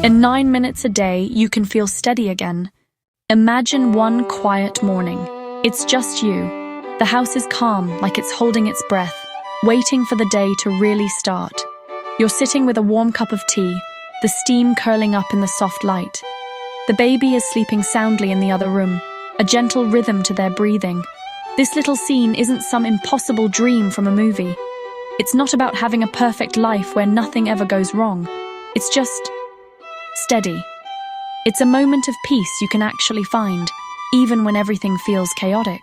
In 9 minutes a day, you can feel steady again. Imagine one quiet morning. It's just you. The house is calm, like it's holding its breath, waiting for the day to really start. You're sitting with a warm cup of tea, the steam curling up in the soft light. The baby is sleeping soundly in the other room, a gentle rhythm to their breathing. This little scene isn't some impossible dream from a movie. It's not about having a perfect life where nothing ever goes wrong. It's just steady. It's a moment of peace you can actually find, even when everything feels chaotic.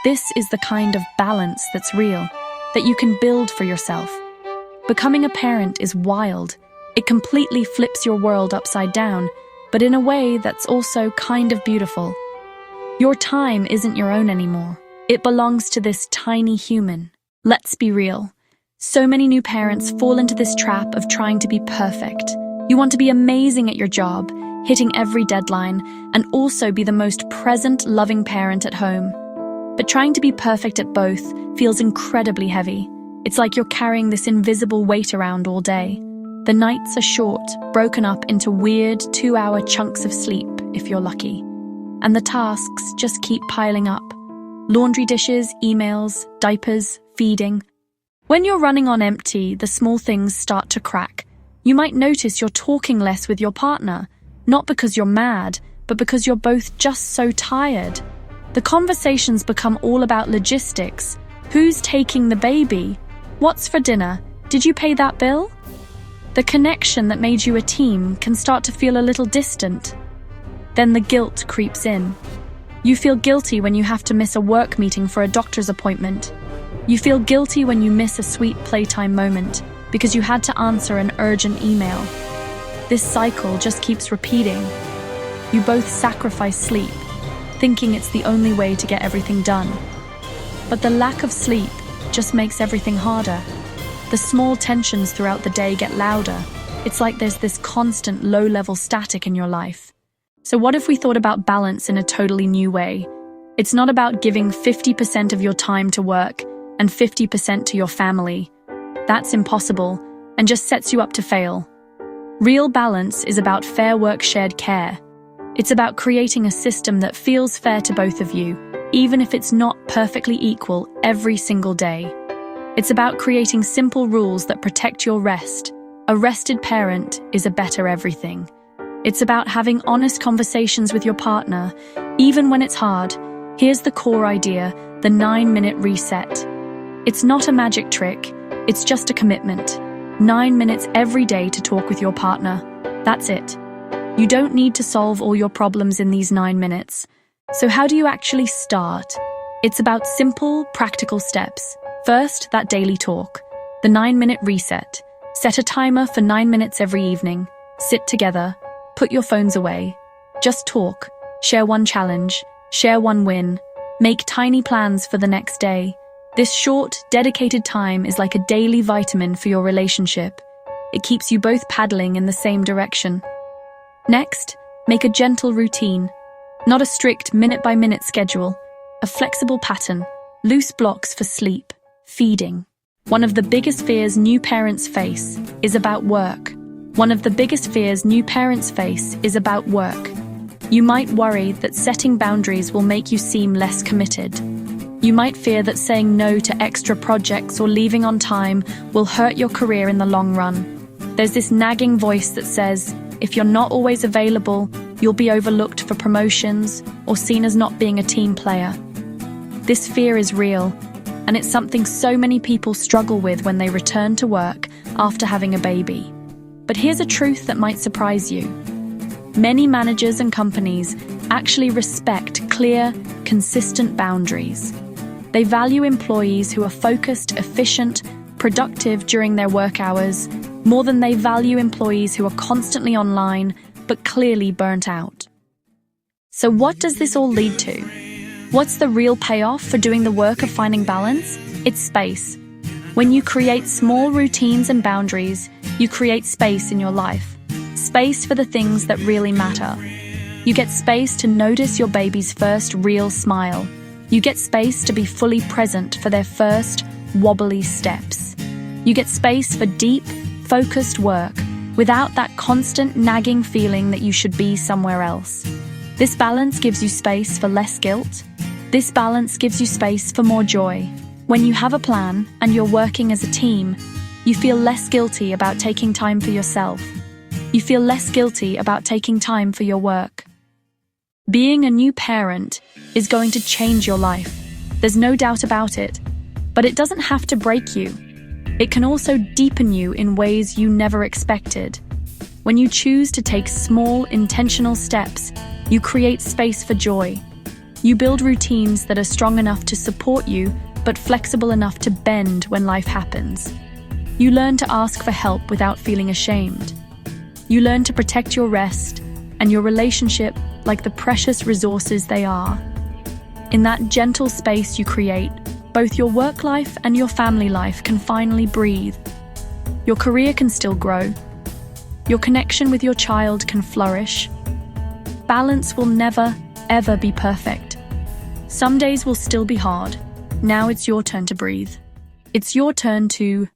This is the kind of balance that's real, that you can build for yourself. Becoming a parent is wild. It completely flips your world upside down, but in a way that's also kind of beautiful. Your time isn't your own anymore. It belongs to this tiny human. Let's be real. So many new parents fall into this trap of trying to be perfect. You want to be amazing at your job, hitting every deadline, and also be the most present, loving parent at home. But trying to be perfect at both feels incredibly heavy. It's like you're carrying this invisible weight around all day. The nights are short, broken up into weird 2-hour chunks of sleep, if you're lucky. And the tasks just keep piling up. Laundry dishes, emails, diapers, feeding. When you're running on empty, the small things start to crack. You might notice you're talking less with your partner, not because you're mad, but because you're both just so tired. The conversations become all about logistics. Who's taking the baby? What's for dinner? Did you pay that bill? The connection that made you a team can start to feel a little distant. Then the guilt creeps in. You feel guilty when you have to miss a work meeting for a doctor's appointment. You feel guilty when you miss a sweet playtime moment because you had to answer an urgent email. This cycle just keeps repeating. You both sacrifice sleep, thinking it's the only way to get everything done. But the lack of sleep just makes everything harder. The small tensions throughout the day get louder. It's like there's this constant low-level static in your life. So what if we thought about balance in a totally new way? It's not about giving 50% of your time to work and 50% to your family. That's impossible and just sets you up to fail. Real balance is about fair work, shared care. It's about creating a system that feels fair to both of you, even if it's not perfectly equal every single day. It's about creating simple rules that protect your rest. A rested parent is a better everything. It's about having honest conversations with your partner, even when it's hard. Here's the core idea, the 9-minute reset. It's not a magic trick, it's just a commitment. 9 minutes every day to talk with your partner. That's it. You don't need to solve all your problems in these 9 minutes. So how do you actually start? It's about simple, practical steps. First, that daily talk. The 9-minute reset. Set a timer for 9 minutes every evening. Sit together. Put your phones away. Just talk. Share one challenge. Share one win. Make tiny plans for the next day. This short, dedicated time is like a daily vitamin for your relationship. It keeps you both paddling in the same direction. Next, make a gentle routine. Not a strict minute-by-minute schedule. A flexible pattern. Loose blocks for sleep. Feeding. One of the biggest fears new parents face is about work. One of the biggest fears new parents face is about work. You might worry that setting boundaries will make you seem less committed. You might fear that saying no to extra projects or leaving on time will hurt your career in the long run. There's this nagging voice that says, if you're not always available, you'll be overlooked for promotions or seen as not being a team player. This fear is real, and it's something so many people struggle with when they return to work after having a baby. But here's a truth that might surprise you. Many managers and companies actually respect clear, consistent boundaries. They value employees who are focused, efficient, productive during their work hours, more than they value employees who are constantly online, but clearly burnt out. So what does this all lead to? What's the real payoff for doing the work of finding balance? It's space. When you create small routines and boundaries, you create space in your life. Space for the things that really matter. You get space to notice your baby's first real smile. You get space to be fully present for their first wobbly steps. You get space for deep, focused work without that constant nagging feeling that you should be somewhere else. This balance gives you space for less guilt. This balance gives you space for more joy. When you have a plan and you're working as a team, you feel less guilty about taking time for yourself. You feel less guilty about taking time for your work. Being a new parent is going to change your life. There's no doubt about it. But it doesn't have to break you. It can also deepen you in ways you never expected. When you choose to take small, intentional steps, you create space for joy. You build routines that are strong enough to support you, but flexible enough to bend when life happens. You learn to ask for help without feeling ashamed. You learn to protect your rest and your relationship like the precious resources they are. In that gentle space you create, both your work life and your family life can finally breathe. Your career can still grow. Your connection with your child can flourish. Balance will never, ever be perfect. Some days will still be hard. Now it's your turn to breathe. It's your turn to